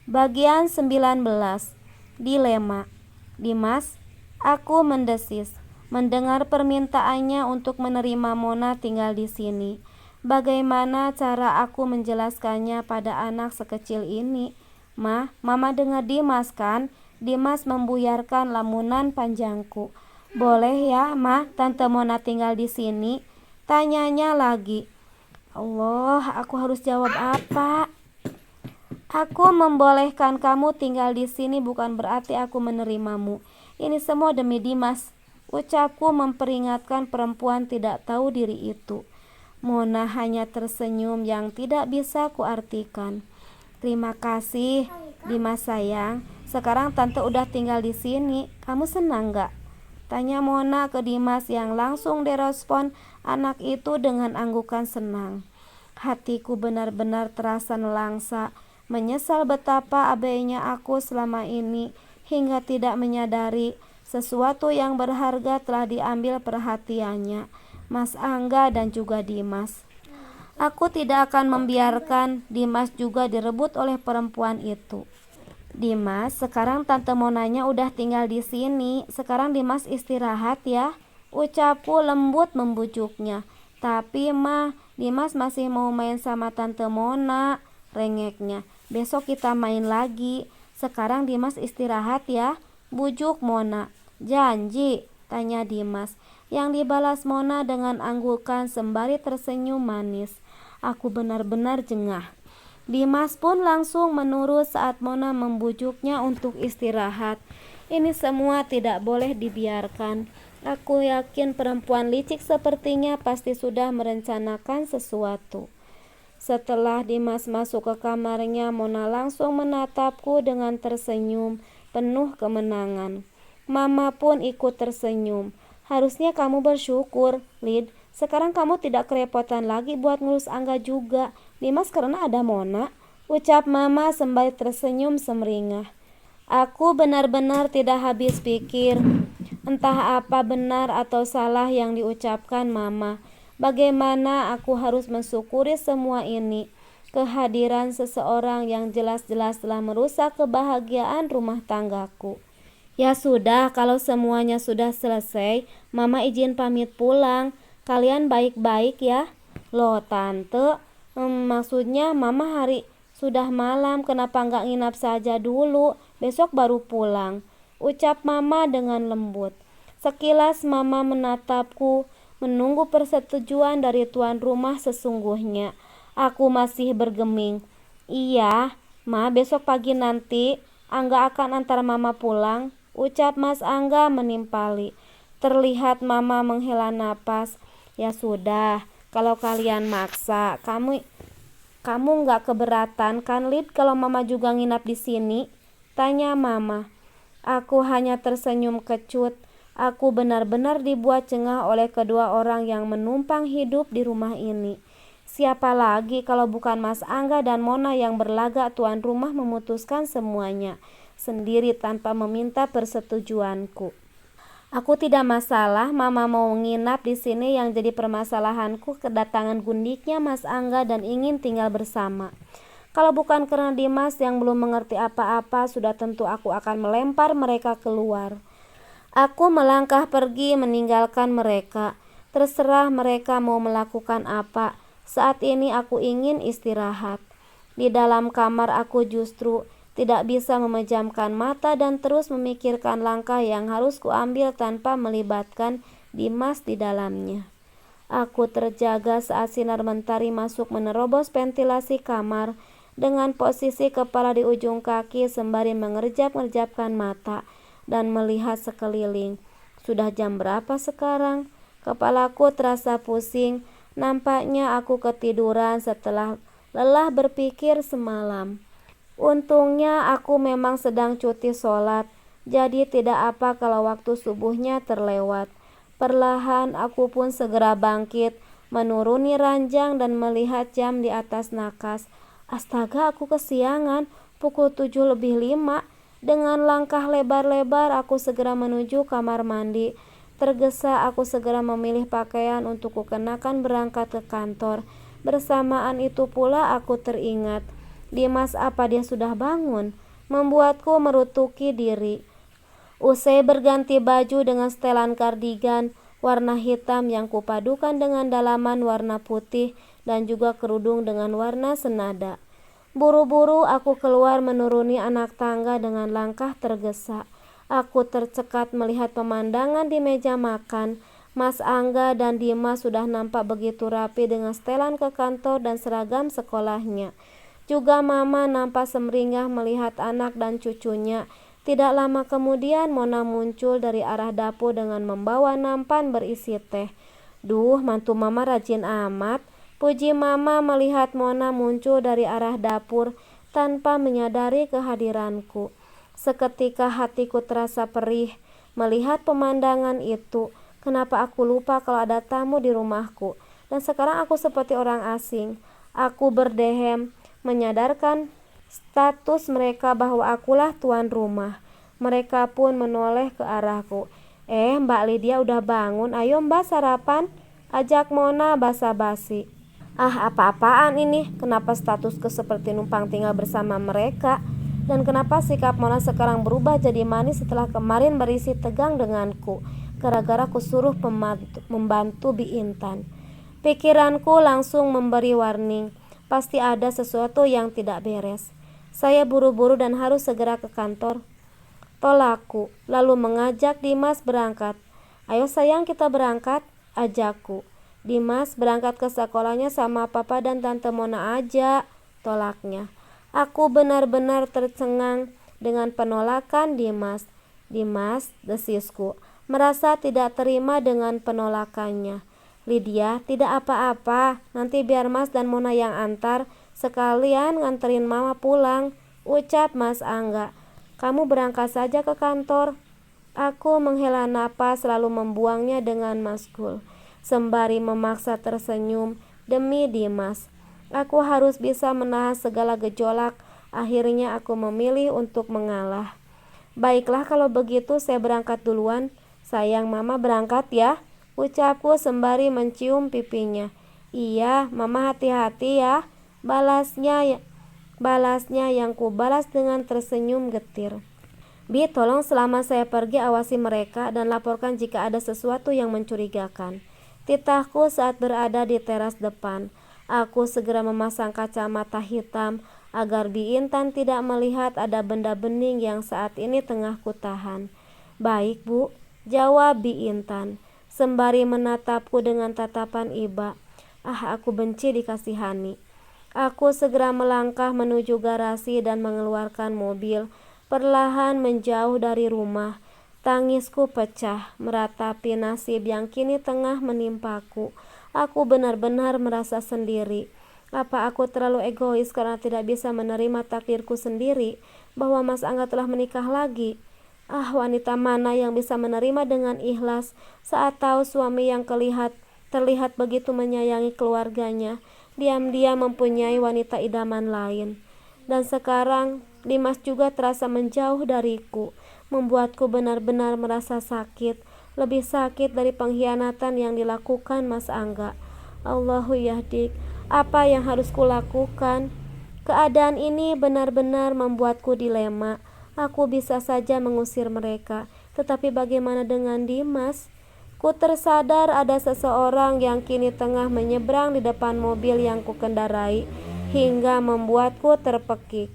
Bagian 19. Dilema. Dimas, aku mendesis, mendengar permintaannya untuk menerima Mona tinggal di sini. Bagaimana cara aku menjelaskannya pada anak sekecil ini? Mama dengar Dimas kan? Dimas membuyarkan lamunan panjangku. Boleh ya, Tante Mona tinggal di sini? Tanyanya lagi. Allah, aku harus jawab apa? Aku membolehkan kamu tinggal di sini bukan berarti aku menerimamu. Ini semua demi Dimas. Ucapku memperingatkan perempuan tidak tahu diri itu. Mona hanya tersenyum yang tidak bisa kuartikan. Terima kasih, Dimas sayang. Sekarang tante udah tinggal di sini. Kamu senang gak? Tanya Mona ke Dimas yang langsung direspon anak itu dengan anggukan senang. Hatiku benar-benar terasa nelangsa. Menyesal betapa abainya aku selama ini hingga tidak menyadari sesuatu yang berharga telah diambil perhatiannya, Mas Angga dan juga Dimas. Aku tidak akan membiarkan Dimas juga direbut oleh perempuan itu. Dimas, sekarang Tante Monanya udah tinggal di sini. Sekarang Dimas istirahat ya, ucapku lembut membujuknya. Tapi Dimas masih mau main sama Tante Mona, rengeknya. Besok kita main lagi. Sekarang Dimas istirahat ya, bujuk Mona. Janji, tanya Dimas. Yang dibalas Mona dengan anggukan sembari tersenyum manis. Aku benar-benar jengah. Dimas pun langsung menurut saat Mona membujuknya untuk istirahat. Ini semua tidak boleh dibiarkan. Aku yakin perempuan licik sepertinya pasti sudah merencanakan sesuatu. Setelah Dimas masuk ke kamarnya, Mona langsung menatapku dengan tersenyum penuh kemenangan. Mama pun ikut tersenyum. Harusnya kamu bersyukur, Lid. Sekarang kamu tidak kerepotan lagi buat ngurus Angga juga. Dimas karena ada Mona, ucap Mama sembari tersenyum semeringah. Aku benar-benar tidak habis pikir. Entah apa benar atau salah yang diucapkan Mama. Bagaimana aku harus mensyukuri semua ini? Kehadiran seseorang yang jelas-jelas telah merusak kebahagiaan rumah tanggaku. Ya sudah, kalau semuanya sudah selesai, Mama izin pamit pulang. Kalian baik-baik ya. Loh Tante, maksudnya Mama hari sudah malam, kenapa nggak nginap saja dulu? Besok baru pulang, ucap Mama dengan lembut. Sekilas Mama menatapku, menunggu persetujuan dari tuan rumah sesungguhnya. Aku masih bergeming. Iya, besok pagi nanti Angga akan antar Mama pulang, ucap Mas Angga menimpali. Terlihat Mama menghela napas. Ya sudah, kalau kalian maksa, kamu nggak keberatan kan, Lid, kalau Mama juga nginap di sini? Tanya Mama. Aku hanya tersenyum kecut. Aku benar-benar dibuat cengah oleh kedua orang yang menumpang hidup di rumah ini. Siapa lagi kalau bukan Mas Angga dan Mona yang berlagak tuan rumah memutuskan semuanya sendiri tanpa meminta persetujuanku. Aku tidak masalah Mama mau nginap di sini, yang jadi permasalahanku kedatangan gundiknya Mas Angga dan ingin tinggal bersama. Kalau bukan karena Dimas yang belum mengerti apa-apa, sudah tentu aku akan melempar mereka keluar. Aku melangkah pergi meninggalkan mereka. Terserah mereka mau melakukan apa. Saat ini aku ingin istirahat. Di dalam kamar aku justru tidak bisa memejamkan mata dan terus memikirkan langkah yang harus kuambil tanpa melibatkan Dimas di dalamnya. Aku terjaga saat sinar mentari masuk menerobos ventilasi kamar dengan posisi kepala di ujung kaki sembari mengerjap-ngerjapkan mata dan melihat sekeliling. Sudah jam berapa sekarang? Kepalaku terasa pusing. Nampaknya aku ketiduran setelah lelah berpikir semalam. Untungnya aku memang sedang cuti sholat, jadi tidak apa kalau waktu subuhnya terlewat. Perlahan aku pun segera bangkit, menuruni ranjang dan melihat jam di atas nakas. Astaga, aku kesiangan, pukul 7:05. Dengan langkah lebar-lebar aku segera menuju kamar mandi. Tergesa aku segera memilih pakaian untuk kukenakan berangkat ke kantor. Bersamaan itu pula aku teringat, Dimas, apa dia sudah bangun? Membuatku merutuki diri. Usai berganti baju dengan setelan kardigan warna hitam yang kupadukan dengan dalaman warna putih dan juga kerudung dengan warna senada. Buru-buru aku keluar menuruni anak tangga dengan langkah tergesa. Aku tercekat melihat pemandangan di meja makan. Mas Angga dan Dimas sudah nampak begitu rapi dengan setelan ke kantor dan seragam sekolahnya. Juga Mama nampak semringah melihat anak dan cucunya. Tidak lama kemudian Mona muncul dari arah dapur dengan membawa nampan berisi teh. Duh, mantu Mama rajin amat. Puji Mama melihat Mona muncul dari arah dapur tanpa menyadari kehadiranku. Seketika hatiku terasa perih melihat pemandangan itu. Kenapa aku lupa kalau ada tamu di rumahku? Dan sekarang aku seperti orang asing. Aku berdehem menyadarkan status mereka bahwa akulah tuan rumah. Mereka pun menoleh ke arahku. Mbak Lydia udah bangun, ayo Mbak sarapan, ajak Mona basa-basi. Apa-apaan ini? Kenapa statusku seperti numpang tinggal bersama mereka? Dan kenapa sikap Mona sekarang berubah jadi manis setelah kemarin berisi tegang denganku? Gara-gara aku suruh membantu Bi Intan. Pikiranku langsung memberi warning. Pasti ada sesuatu yang tidak beres. Saya buru-buru dan harus segera ke kantor. Tolakku, lalu mengajak Dimas berangkat. Ayo sayang, kita berangkat, ajakku. Dimas berangkat ke sekolahnya sama Papa dan Tante Mona aja, tolaknya. Aku benar-benar tercengang dengan penolakan Dimas. Dimas, desisku, merasa tidak terima dengan penolakannya. Lydia, tidak apa-apa, nanti biar Mas dan Mona yang antar, sekalian nganterin Mama pulang, ucap Mas Angga. Kamu berangkat saja ke kantor. Aku menghela napas lalu membuangnya dengan maskul, sembari memaksa tersenyum demi Dimas. Aku harus bisa menahan segala gejolak, akhirnya aku memilih untuk mengalah. Baiklah kalau begitu saya berangkat duluan. Sayang, Mama berangkat ya, ucapku sembari mencium pipinya. Iya, Mama hati-hati ya, balasnya yang kubalas dengan tersenyum getir. Bi, tolong selama saya pergi awasi mereka dan laporkan jika ada sesuatu yang mencurigakan. Titahku saat berada di teras depan. Aku segera memasang kacamata hitam agar Bi Intan tidak melihat ada benda bening yang saat ini tengah kutahan. Baik, Bu, jawab Bi Intan, sembari menatapku dengan tatapan iba. Aku benci dikasihani. Aku segera melangkah menuju garasi dan mengeluarkan mobil, perlahan menjauh dari rumah. Tangisku pecah meratapi nasib yang kini tengah menimpaku. Aku benar-benar merasa sendiri. Apa aku terlalu egois karena tidak bisa menerima takdirku sendiri bahwa Mas Angga telah menikah lagi? Wanita mana yang bisa menerima dengan ikhlas saat tahu suami yang terlihat begitu menyayangi keluarganya, diam-diam mempunyai wanita idaman lain. Dan sekarang Dimas juga terasa menjauh dariku, membuatku benar-benar merasa sakit, lebih sakit dari pengkhianatan yang dilakukan Mas Angga. Allahu yahdik, apa yang harus kulakukan? Keadaan ini benar-benar membuatku dilema. Aku bisa saja mengusir mereka, tetapi bagaimana dengan Dimas? Ku tersadar ada seseorang yang kini tengah menyeberang di depan mobil yang kukendarai, hingga membuatku terpekik.